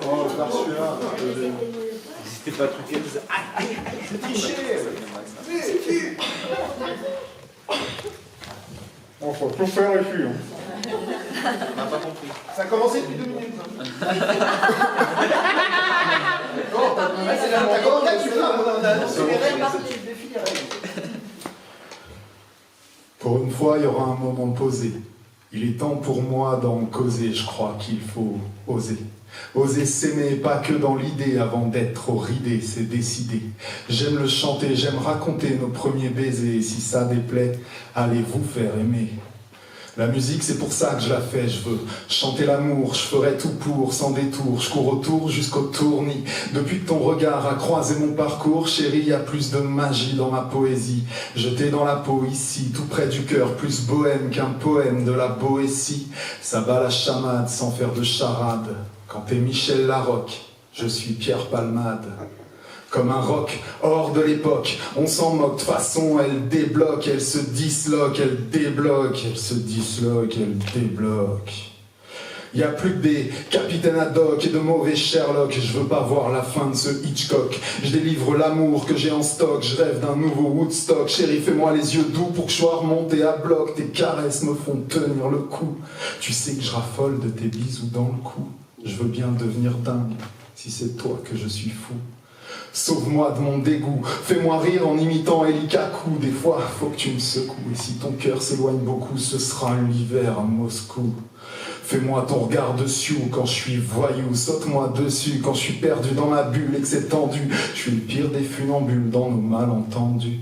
Oh, par celui-là. C'était pas truqué. C'est triché. On faut tout faire ici. On n'a pas compris. Ça a commencé depuis 2 minutes. C'est la tu vois, on a annoncé les règles. Pour une fois, il y aura un moment posé. Il est temps pour moi d'en causer, je crois qu'il faut oser. Oser s'aimer, pas que dans l'idée, avant d'être ridé, c'est décidé. J'aime le chanter, j'aime raconter nos premiers baisers, et si ça déplaît, allez vous faire aimer. La musique, c'est pour ça que je la fais, je veux chanter l'amour, je ferai tout pour, sans détour, je cours autour jusqu'au tournis. Depuis que ton regard a croisé mon parcours, chérie, y a plus de magie dans ma poésie. Jeté dans la peau ici, tout près du cœur, plus bohème qu'un poème de la Boétie. Ça bat la chamade sans faire de charade. Quand t'es Michel Larocque, je suis Pierre Palmade. Comme un rock hors de l'époque, on s'en moque, de façon elle débloque, elle se disloque, elle débloque, elle se disloque, elle débloque. Y a plus que des capitaines ad hoc et de mauvais Sherlock, je veux pas voir la fin de ce Hitchcock. Je délivre l'amour que j'ai en stock, je rêve d'un nouveau Woodstock. Chérie, fais-moi les yeux doux pour que je sois remonté à bloc. Tes caresses me font tenir le coup. Tu sais que je raffole de tes bisous dans le cou. Je veux bien devenir dingue, si c'est toi que je suis fou. Sauve-moi de mon dégoût, fais-moi rire en imitant Eli Kaku. Des fois, faut que tu me secoues, et si ton cœur s'éloigne beaucoup, ce sera l'hiver à Moscou. Fais-moi ton regard dessus quand je suis voyou, saute-moi dessus quand je suis perdu dans ma bulle et que c'est tendu. Je suis le pire des funambules dans nos malentendus.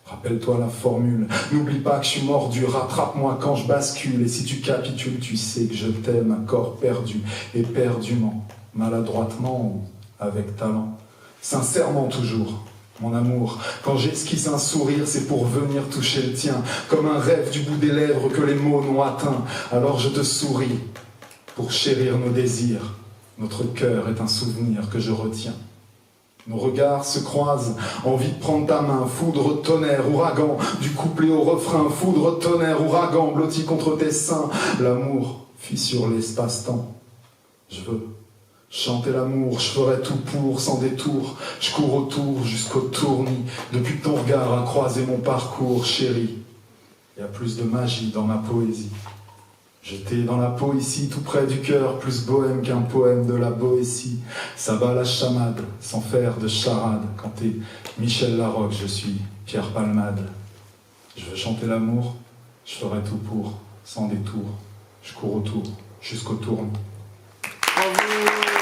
Rappelle-toi la formule, n'oublie pas que je suis mordu, rattrape-moi quand je bascule. Et si tu capitules, tu sais que je t'aime à corps perdu, éperdument, maladroitement ou avec talent. Sincèrement toujours, mon amour, quand j'esquisse un sourire, c'est pour venir toucher le tien, comme un rêve du bout des lèvres que les mots n'ont atteint. Alors je te souris, pour chérir nos désirs. Notre cœur est un souvenir que je retiens. Nos regards se croisent, envie de prendre ta main, foudre, tonnerre, ouragan, du couplet au refrain, foudre, tonnerre, ouragan, blotti contre tes seins. L'amour fuit sur l'espace-temps. Je veux chanter l'amour, je ferai tout pour, sans détour. Je cours autour jusqu'au tournis. Depuis que ton regard a croisé mon parcours, chérie, il y a plus de magie dans ma poésie. Jeté dans la peau ici, tout près du cœur, plus bohème qu'un poème de la Boétie. Ça bat la chamade, sans faire de charade. Quand t'es Michel Larocque, je suis Pierre Palmade. Je veux chanter l'amour, je ferai tout pour, sans détour. Je cours autour jusqu'au tournis. Bravo.